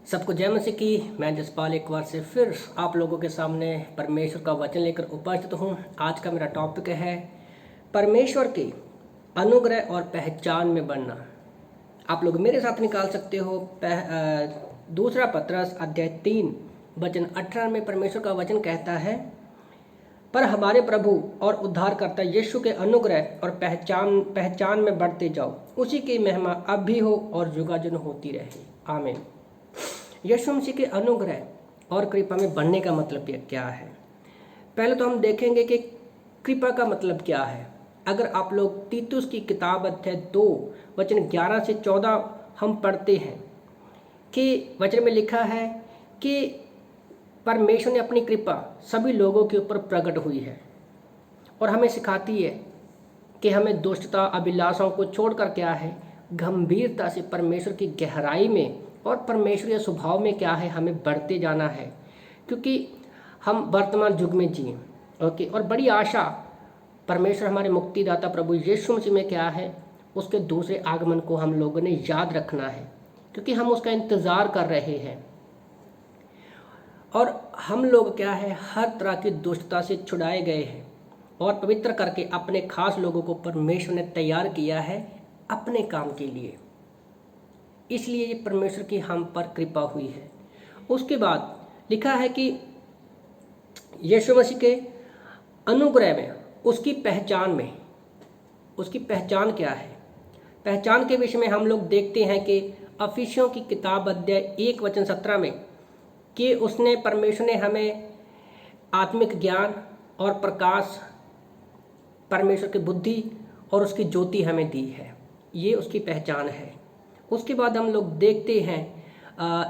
सबको जय मसीह की। मैं जसपाल एक बार से फिर आप लोगों के सामने परमेश्वर का वचन लेकर उपस्थित हूँ। आज का मेरा टॉपिक है परमेश्वर के अनुग्रह और पहचान में बढ़ना। आप लोग मेरे साथ निकाल सकते हो दूसरा पत्रस अध्याय 3 वचन 18 में परमेश्वर का वचन कहता है, पर हमारे प्रभु और उद्धारकर्ता यीशु के अनुग्रह और पहचान में बढ़ते जाओ, उसी की महिमा अब भी हो और युगायुग होती रहे। आमीन। यीशु मसीह के अनुग्रह और कृपा में बढ़ने का मतलब क्या है? पहले तो हम देखेंगे कि कृपा का मतलब क्या है। अगर आप लोग तीतुस की किताब अध्याय 2 वचन 11 से 14 हम पढ़ते हैं कि वचन में लिखा है कि परमेश्वर ने अपनी कृपा सभी लोगों के ऊपर प्रकट हुई है और हमें सिखाती है कि हमें दुष्टता अभिलाषाओं को छोड़कर क्या है, गंभीरता से परमेश्वर की गहराई में और परमेश्वरीय स्वभाव में क्या है, हमें बढ़ते जाना है, क्योंकि हम वर्तमान युग में जिए। ओके। और बड़ी आशा परमेश्वर हमारे मुक्तिदाता प्रभु यीशु मसीह में क्या है, उसके दूसरे आगमन को हम लोगों ने याद रखना है, क्योंकि हम उसका इंतज़ार कर रहे हैं। और हम लोग क्या है, हर तरह की दुष्टता से छुड़ाए गए हैं और पवित्र करके अपने खास लोगों को परमेश्वर ने तैयार किया है अपने काम के लिए। इसलिए ये परमेश्वर की हम पर कृपा हुई है। उसके बाद लिखा है कि यीशु मसीह के अनुग्रह में, उसकी पहचान क्या है। पहचान के विषय में हम लोग देखते हैं कि अफिसियों की किताब अध्याय 1 वचन 17 में कि उसने परमेश्वर ने हमें आत्मिक ज्ञान और प्रकाश, परमेश्वर की बुद्धि और उसकी ज्योति हमें दी है। ये उसकी पहचान है। उसके बाद हम लोग देखते हैं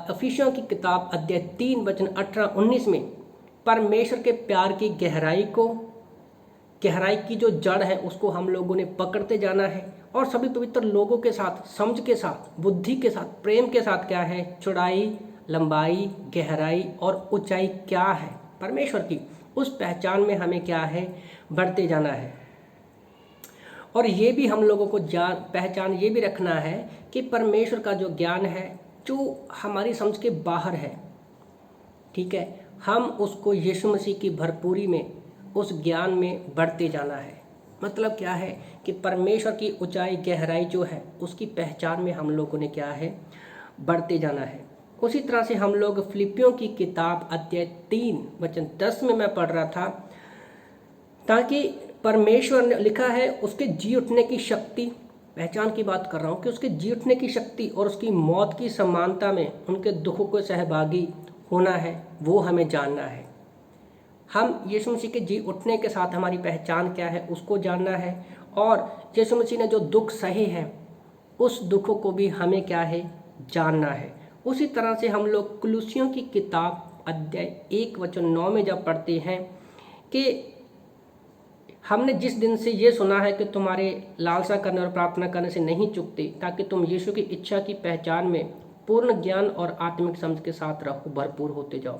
अफिसियों की किताब अध्याय 3 वचन 18-19 में परमेश्वर के प्यार की गहराई की जो जड़ है उसको हम लोगों ने पकड़ते जाना है और सभी पवित्र लोगों के साथ, समझ के साथ, बुद्धि के साथ, प्रेम के साथ क्या है, चौड़ाई, लंबाई, गहराई और ऊंचाई क्या है परमेश्वर की, उस पहचान में हमें क्या है, बढ़ते जाना है। और ये भी हम लोगों को पहचान ये भी रखना है कि परमेश्वर का जो ज्ञान है जो हमारी समझ के बाहर है, ठीक है, हम उसको यीशु मसीह की भरपूरी में, उस ज्ञान में बढ़ते जाना है। मतलब क्या है कि परमेश्वर की ऊंचाई, गहराई जो है उसकी पहचान में हम लोगों ने क्या है, बढ़ते जाना है। उसी तरह से हम लोग फिलिपियों की किताब अध्याय 3 वचन 10 में मैं पढ़ रहा था, ताकि परमेश्वर ने लिखा है उसके जी उठने की शक्ति, पहचान की बात कर रहा हूँ कि उसके जी उठने की शक्ति और उसकी मौत की समानता में उनके दुखों को सहभागी होना है, वो हमें जानना है। हम यीशु मसीह के जी उठने के साथ हमारी पहचान क्या है उसको जानना है, और यीशु मसीह ने जो दुख सहे हैं उस दुखों को भी हमें क्या है, जानना है। उसी तरह से हम लोग कुलुसियों की किताब अध्याय 1 वचन 9 में जब पढ़ते हैं कि हमने जिस दिन से ये सुना है कि तुम्हारे लालसा करने और प्रार्थना करने से नहीं चूकते, ताकि तुम यीशु की इच्छा की पहचान में पूर्ण ज्ञान और आत्मिक समझ के साथ रहो, भरपूर होते जाओ।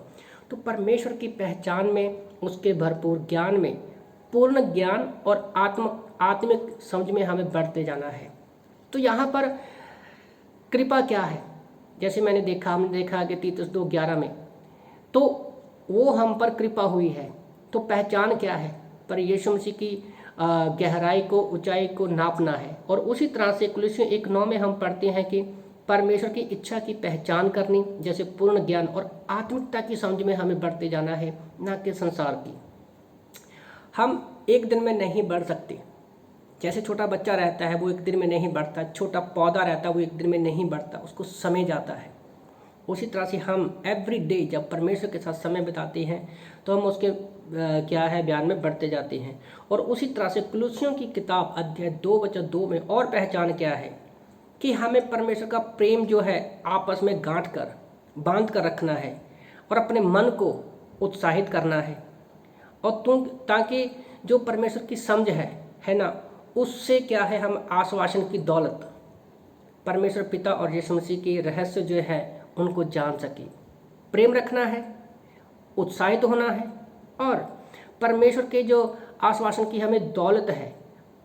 तो परमेश्वर की पहचान में, उसके भरपूर ज्ञान में, पूर्ण ज्ञान और आत्मिक समझ में हमें बढ़ते जाना है। तो यहाँ पर कृपा क्या है, जैसे हमने देखा कि तीतुस 2:11 में, तो वो हम पर कृपा हुई है। तो पहचान क्या है, पर यीशु मसीह की गहराई को, ऊंचाई को नापना है। और उसी तरह से कुलुसियों 1:9 में हम पढ़ते हैं कि परमेश्वर की इच्छा की पहचान करनी, जैसे पूर्ण ज्ञान और आत्मिकता की समझ में हमें बढ़ते जाना है, ना कि संसार की। हम एक दिन में नहीं बढ़ सकते। जैसे छोटा बच्चा रहता है वो एक दिन में नहीं बढ़ता, छोटा पौधा रहता है वो एक दिन में नहीं बढ़ता, उसको समय जाता है। उसी तरह से हम एवरी डे जब परमेश्वर के साथ समय बिताते हैं तो हम उसके क्या है, बयान में बढ़ते जाते हैं। और उसी तरह से कुलुसियों की किताब अध्याय 2 वचन 2 में और पहचान क्या है कि हमें परमेश्वर का प्रेम जो है आपस में बांध कर रखना है और अपने मन को उत्साहित करना है, और ताकि जो परमेश्वर की समझ है ना, उससे क्या है, हम आश्वासन की दौलत, परमेश्वर पिता और यीशु मसीह के रहस्य जो है उनको जान सके। प्रेम रखना है, उत्साहित होना है, और परमेश्वर के जो आश्वासन की हमें दौलत है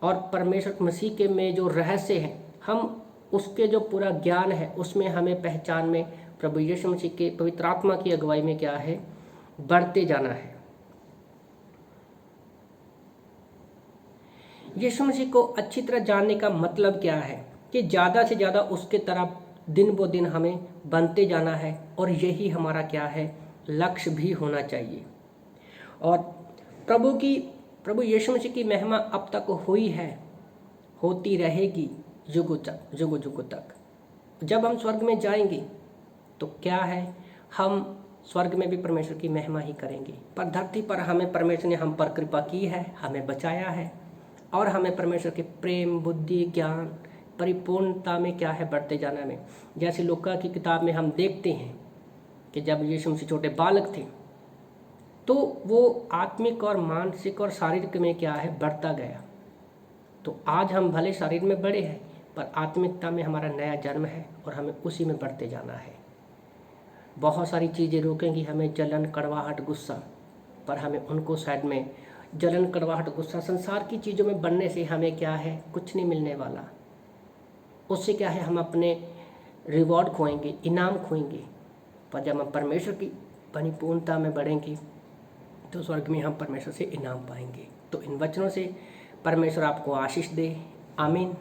और परमेश्वर मसीह के में जो रहस्य है, हम उसके जो पूरा ज्ञान है उसमें हमें पहचान में प्रभु यीशु मसीह के पवित्र आत्मा की अगुवाई में क्या है, बढ़ते जाना है। यीशु मसीह को अच्छी तरह जानने का मतलब क्या है कि ज़्यादा से ज़्यादा उसके तरफ दिन ब दिन हमें बनते जाना है, और यही हमारा क्या है, लक्ष्य भी होना चाहिए। और प्रभु यीशु मसीह की महिमा अब तक हुई है, होती रहेगी युगों तक। जब हम स्वर्ग में जाएंगे तो क्या है, हम स्वर्ग में भी परमेश्वर की महिमा ही करेंगे। पर धरती पर हमें परमेश्वर ने हम पर कृपा की है, हमें बचाया है, और हमें परमेश्वर के प्रेम, बुद्धि, ज्ञान, परिपूर्णता में क्या है, बढ़ते जाना में। जैसे लूका की किताब में हम देखते हैं कि जब यीशु मसीह छोटे बालक थे तो वो आत्मिक और मानसिक और शारीरिक में क्या है, बढ़ता गया। तो आज हम भले शरीर में बड़े हैं, पर आत्मिकता में हमारा नया जन्म है और हमें उसी में बढ़ते जाना है। बहुत सारी चीज़ें रोकेंगी हमें, जलन, कड़वाहट, गुस्सा, पर हमें उनको साइड में, जलन, कड़वाहट, गुस्सा, संसार की चीज़ों में बढ़ने से हमें क्या है, कुछ नहीं मिलने वाला। उससे क्या है, हम अपने रिवॉर्ड खोएंगे, इनाम खोएंगे। पर जब हम परमेश्वर की परिपूर्णता में बढ़ेंगे तो स्वर्ग में हम परमेश्वर से इनाम पाएंगे। तो इन वचनों से परमेश्वर आपको आशीष दे। आमीन।